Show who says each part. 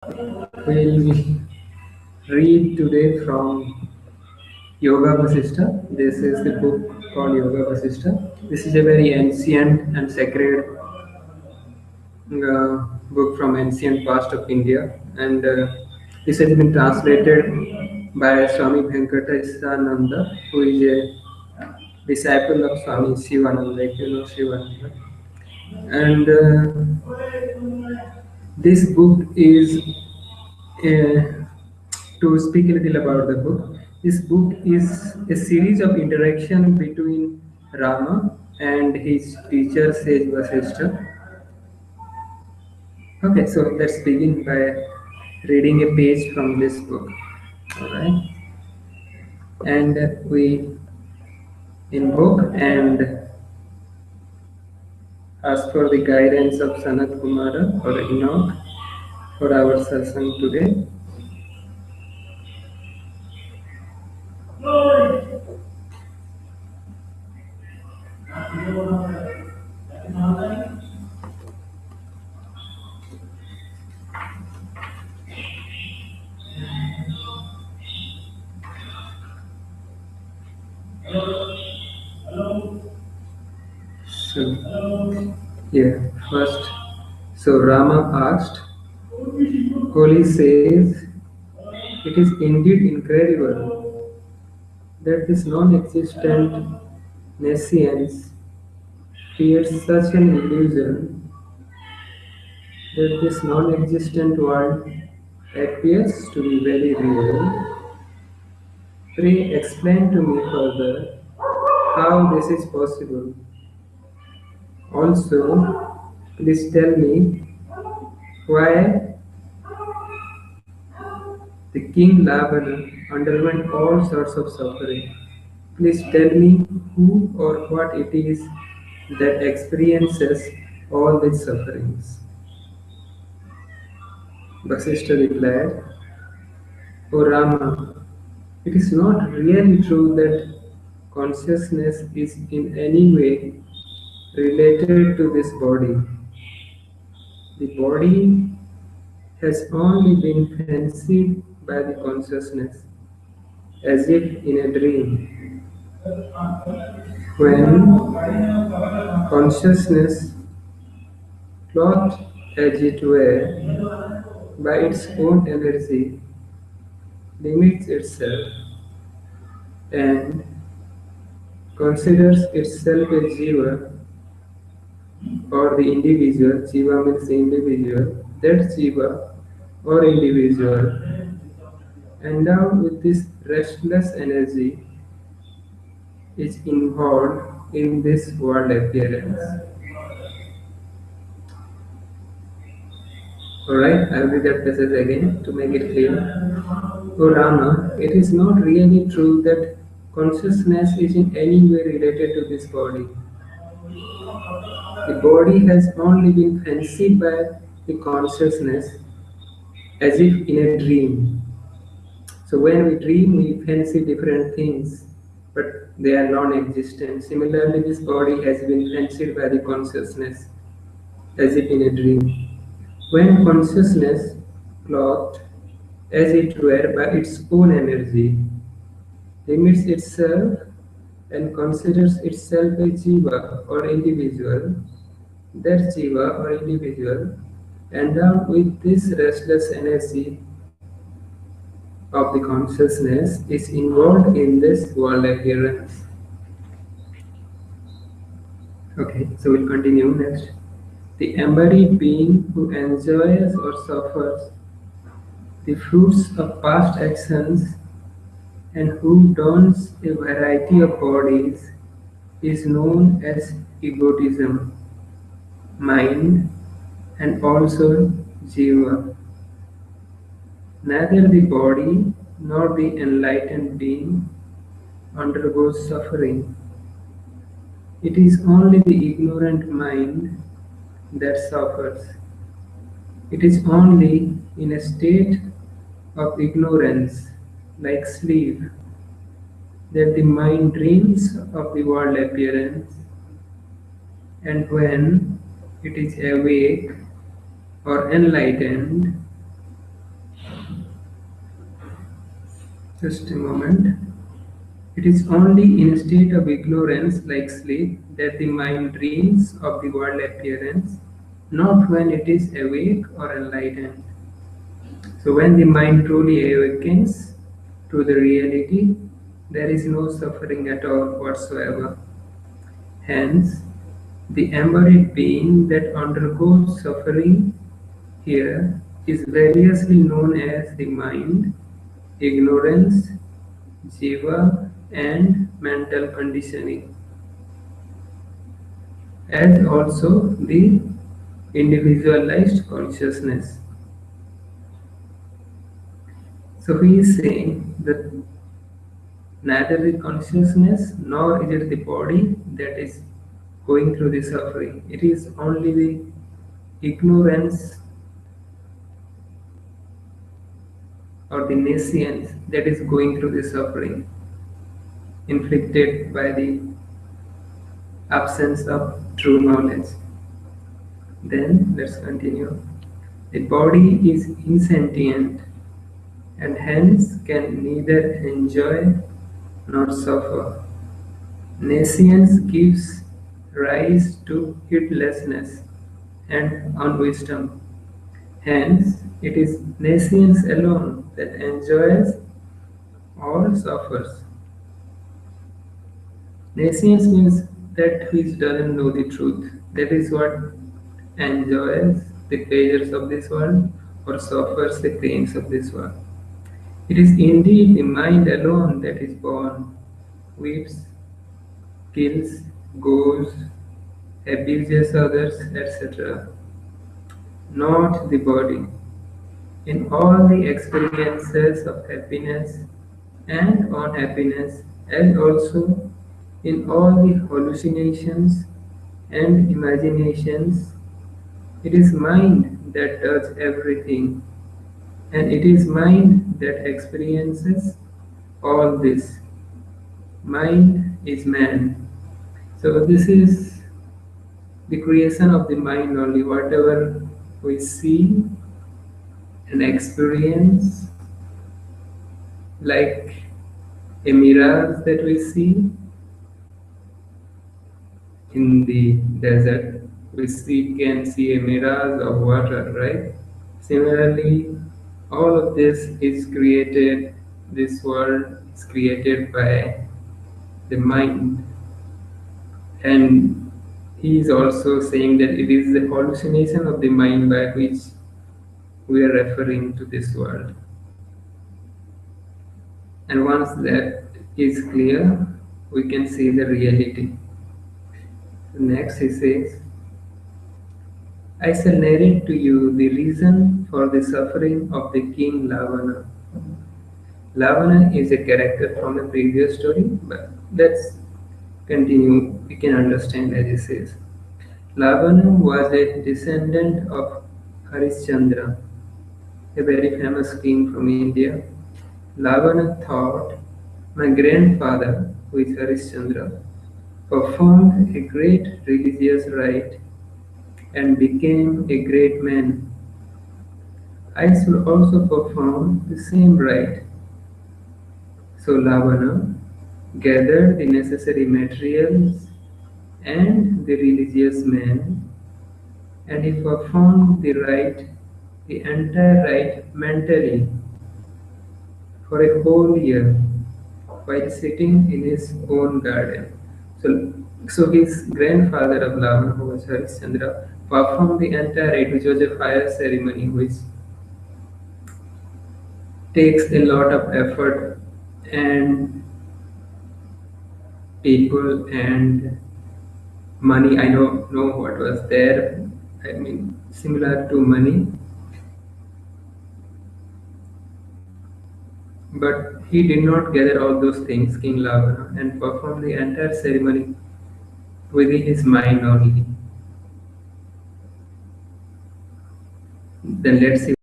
Speaker 1: We'll read today from Yoga Vasistha. This is the book called Yoga Vasistha. This is a very ancient and sacred book from ancient past of India, and this has been translated by Swami Venkatesananda, who is a disciple of Swami Shivananda, if you know Shivananda. And this book is to speak a little about the book. This book is a series of interaction between Rama and his teacher Sage Vasistha. Okay, so let's begin by reading a page from this book. Alright, and we invoke and ask for the guidance of Sanat Kumara or Enoch for our satsang today. So, first, so Rama asked, Holy says, it is indeed incredible that this non-existent nescience creates such an illusion that this non-existent world appears to be very real. Pray explain to me further how this is possible. Also, please tell me why the king Ravana underwent all sorts of suffering. Please tell me who or what it is that experiences all these sufferings. Vasishtha replied, O Rama, it is not really true that consciousness is in any way related to this body. The body has only been fancied by the consciousness, as if in a dream. When consciousness, clothed as it were by its own energy, limits itself and considers itself a jiva or the individual, jiva means the individual, that jiva or individual endowed with this restless energy is involved in this world appearance. Alright, I will read that passage again to make it clear. O Rama, it is not really true that consciousness is in any way related to this body. The body has only been fancied by the consciousness as if in a dream. So when we dream, we fancy different things, but they are non-existent. Similarly, this body has been fancied by the consciousness as if in a dream. When consciousness, clothed as it were by its own energy, limits itself and considers itself a jiva or individual, that jiva or individual endowed with this restless energy of the consciousness is involved in this world appearance. Okay, so we'll continue next. The embodied being who enjoys or suffers the fruits of past actions and who dons a variety of bodies is known as egotism, mind, and also jiva. Neither the body nor the enlightened being undergoes suffering. It is only the ignorant mind that suffers. It is only in a state of ignorance, like sleep, that the mind dreams of the world appearance, and when it is awake or enlightened, Just a moment. It is only in a state of ignorance, like sleep, that the mind dreams of the world appearance, not when it is awake or enlightened. So, when the mind truly awakens to the reality, there is no suffering at all whatsoever. Hence, the embodied being that undergoes suffering here is variously known as the mind, ignorance, jiva, and mental conditioning, as also the individualized consciousness. So he is saying that neither the consciousness nor is it the body that is going through the suffering. It is only the ignorance or the nescience that is going through the suffering inflicted by the absence of true knowledge. Then let's continue. The body is insentient and hence can neither enjoy nor suffer. Nescience gives rise to heedlessness and unwisdom. Hence, it is nescience alone that enjoys or suffers. Nescience means that which doesn't know the truth. That is what enjoys the pleasures of this world or suffers the pains of this world. It is indeed the mind alone that is born, weeps, kills, goes, abuses others, etc., not the body. In all the experiences of happiness and unhappiness, as also in all the hallucinations and imaginations, it is mind that does everything, and it is mind that experiences all this. Mind is man. So, this is the creation of the mind only. Whatever we see and experience, like a mirage that we see in the desert, can see a mirage of water, right? Similarly, all of this is created, this world is created by the mind. And he is also saying that it is the hallucination of the mind by which we are referring to this world. And once that is clear, we can see the reality. Next, he says, I shall narrate to you the reason for the suffering of the king Ravana. Ravana is a character from a previous story, but let's continue. We can understand as he says. Ravana was a descendant of Harishchandra, a very famous king from India. Ravana thought, my grandfather, who is Harishchandra, performed a great religious rite and became a great man. I should also perform the same rite. So Ravana gathered the necessary materials and the religious men, and he performed the entire rite mentally for a whole year while sitting in his own garden. So his grandfather of Ravana, who was Harishchandra, performed the entire rite, which was a fire ceremony, which takes a lot of effort and people and money. I don't know what was there. I mean, similar to money, but he did not gather all those things, King Ravana, and perform the entire ceremony within his mind only. Then let's see